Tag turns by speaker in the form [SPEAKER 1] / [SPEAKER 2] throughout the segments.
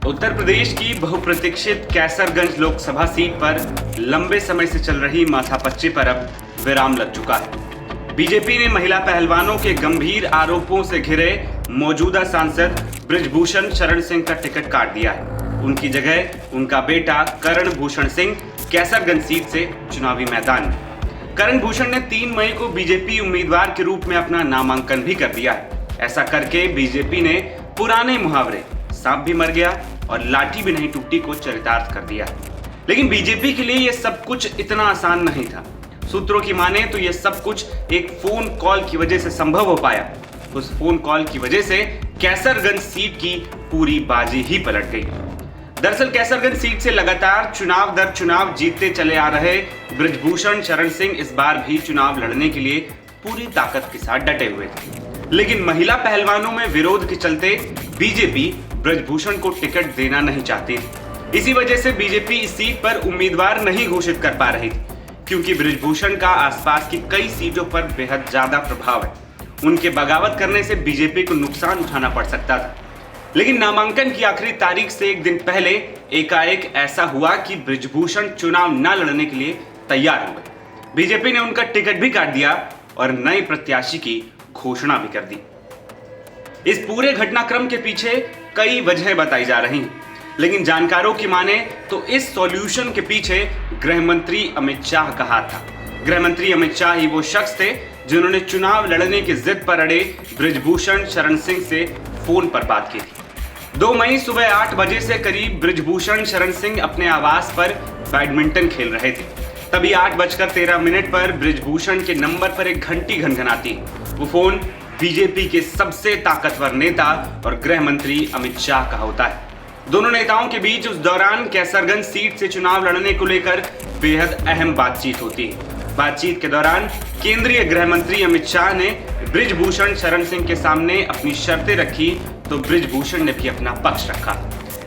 [SPEAKER 1] उत्तर प्रदेश की बहुप्रतीक्षित कैसरगंज लोकसभा सीट पर लंबे समय से चल रही माथापच्ची पर अब विराम लग चुका है। बीजेपी ने महिला पहलवानों के गंभीर आरोपों से घिरे मौजूदा सांसद बृजभूषण शरण सिंह का टिकट काट दिया है। उनकी जगह उनका बेटा करण भूषण सिंह कैसरगंज सीट से चुनावी मैदान में। करण भूषण ने 3 मई को बीजेपी उम्मीदवार के रूप में अपना नामांकन भी कर दिया है। ऐसा करके बीजेपी ने पुराने मुहावरे सांप भी मर गया और लाठी भी नहीं टूटी को चरितार्थ कर दिया। लेकिन बीजेपी के लिए यह सब कुछ इतना आसान नहीं था। सूत्रों की माने तो यह सब कुछ एक फोन कॉल की वजह से संभव हो पाया। उस फोन कॉल की वजह से कैसरगंज सीट की पूरी बाजी ही पलट गई। दरअसल कैसरगंज सीट से लगातार चुनाव दर चुनाव जीतते चले आ रहे बृजभूषण शरण सिंह इस बार भी चुनाव लड़ने के लिए पूरी ताकत के साथ डटे हुए थे। लेकिन महिला पहलवानों में विरोध के चलते बीजेपी बृजभूषण को टिकट देना नहीं चाहती थी। इसी वजह से बीजेपी इस सीट पर उम्मीदवार नहीं घोषित कर पा रही थी, क्योंकि बृजभूषण का आसपास की कई सीटों पर बेहद ज्यादा प्रभाव है। उनके बगावत करने से बीजेपी को नुकसान उठाना पड़ सकता था। लेकिन नामांकन की आखिरी तारीख से एक दिन पहले एकाएक ऐसा हुआ कि बृजभूषण चुनाव न लड़ने के लिए तैयार हो गए। बीजेपी ने उनका टिकट भी काट दिया और नए प्रत्याशी की घोषणा भी कर दी। इस पूरे घटनाक्रम के पीछे कई वजहें बताई जा रही हैं, लेकिन जानकारों की माने तो इस सॉल्यूशन के पीछे गृह मंत्री अमित शाह का हाथ था। गृह मंत्री अमित शाह ही वो शख्स थे जिन्होंने चुनाव लड़ने की जिद पर अड़े बृजभूषण शरण सिंह से फोन पर बात की थी। 2 मई सुबह 8 बजे से करीब बृजभूषण शरण सिंह अपने आवास पर बैडमिंटन खेल रहे थे। तभी 8:13 पर बृजभूषण के नंबर पर एक घंटी घनघनाती। वो फोन बीजेपी के सबसे ताकतवर नेता और गृह मंत्री अमित शाह का होता है। दोनों नेताओं के बीच उस दौरान कैसरगंज सीट से चुनाव लड़ने को लेकर बेहद अहम बातचीत होती है। बातचीत के दौरान केंद्रीय गृह मंत्री अमित शाह ने बृजभूषण शरण सिंह के सामने अपनी शर्तें रखी, तो बृजभूषण ने भी अपना पक्ष रखा।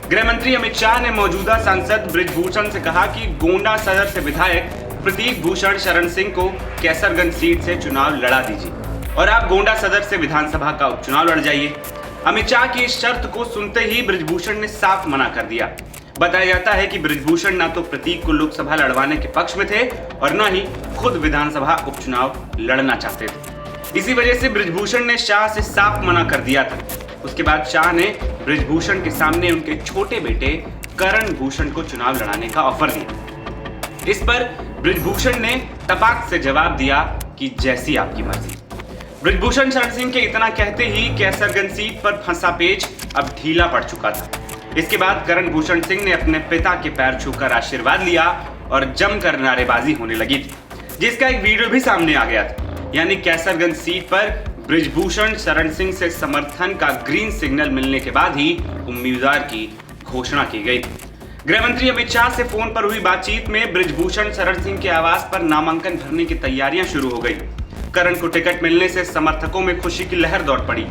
[SPEAKER 1] गृह मंत्री अमित शाह ने मौजूदा सांसद बृजभूषण से कहा कि गोंडा सदर से विधायक प्रतीक भूषण शरण सिंह को कैसरगंज सीट से चुनाव लड़ा दीजिए और आप गोंडा सदर से विधानसभा का उपचुनाव लड़ जाइए। अमित शाह की इस शर्त को सुनते ही बृजभूषण ने साफ मना कर दिया। बताया जाता है कि बृजभूषण ना तो प्रतीक को लोकसभा लड़वाने के पक्ष में थे और न ही खुद विधानसभा उपचुनाव लड़ना चाहते थे। इसी वजह से बृजभूषण ने शाह से साफ मना कर दिया था। उसके बाद शाह ने बृजभूषण के सामने उनके छोटे बेटे करण भूषण को चुनाव लड़ाने का ऑफर दिया। इस पर बृजभूषण ने तपाक से जवाब दिया कि जैसी आपकी मर्जी। बृजभूषण शरण सिंह के इतना कहते ही कैसरगंज सीट पर फंसा पेच अब ढीला पड़ चुका था। इसके बाद करण भूषण सिंह ने अपने पिता के पैर छूकर आशीर्वाद लिया और जमकर नारेबाजी होने लगी थी, जिसका एक वीडियो भी सामने आ गया था। यानी कैसरगंज सीट पर बृजभूषण शरण सिंह से समर्थन का ग्रीन सिग्नल मिलने के बाद ही उम्मीदवार की घोषणा की गई। गृह मंत्री अमित शाह से फोन पर हुई बातचीत में बृजभूषण शरण सिंह के आवास पर नामांकन भरने की तैयारियां शुरू हो गई। करण को टिकट मिलने से समर्थकों में खुशी की लहर दौड़ पड़ी।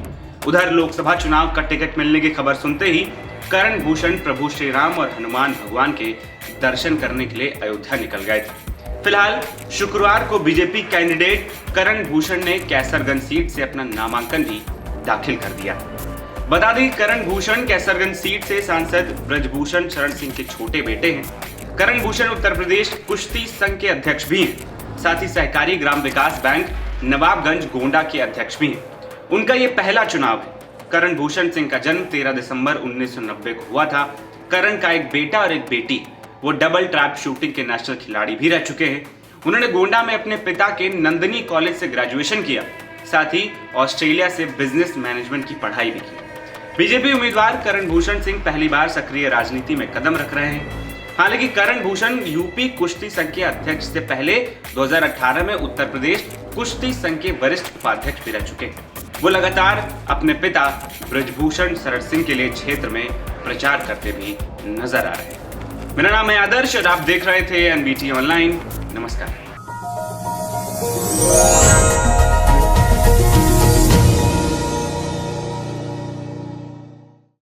[SPEAKER 1] उधर लोकसभा चुनाव का टिकट मिलने की खबर सुनते ही करण भूषण प्रभु श्री राम और हनुमान भगवान के दर्शन करने के लिए अयोध्या निकल गए थे। फिलहाल शुक्रवार को बीजेपी कैंडिडेट करण भूषण ने कैसरगंज सीट से अपना नामांकन भी दाखिल कर दिया। बता दें, करण भूषण कैसरगंज सीट से सांसद बृजभूषण शरण सिंह के छोटे बेटे हैं। करण भूषण उत्तर प्रदेश कुश्ती संघ के अध्यक्ष भी हैं। साथ ही सहकारी ग्राम विकास बैंक नवाबगंज गोंडा के अध्यक्ष भी हैं। उनका ये पहला चुनाव है। करण भूषण सिंह का जन्म 13 दिसंबर 1990 को हुआ था। करण का एक बेटा और एक बेटी, वो डबल ट्रैप शूटिंग के नेशनल खिलाड़ी भी रह चुके हैं। उन्होंने गोंडा में अपने पिता के नंदनी कॉलेज से ग्रेजुएशन किया, साथ ही ऑस्ट्रेलिया से बिजनेस मैनेजमेंट की पढ़ाई भी की। बीजेपी उम्मीदवार करण भूषण सिंह पहली बार सक्रिय राजनीति में कदम रख रहे हैं। हालांकि करण भूषण यूपी कुश्ती संघ के अध्यक्ष से पहले 2018 में उत्तर प्रदेश कुश्ती संघ के वरिष्ठ उपाध्यक्ष भी रह चुके हैं। वो लगातार अपने पिता बृजभूषण शरण सिंह के लिए क्षेत्र में प्रचार करते भी नजर आ रहे हैं। मेरा नाम है आदर्श और आप देख रहे थे एनबीटी ऑनलाइन। नमस्कार।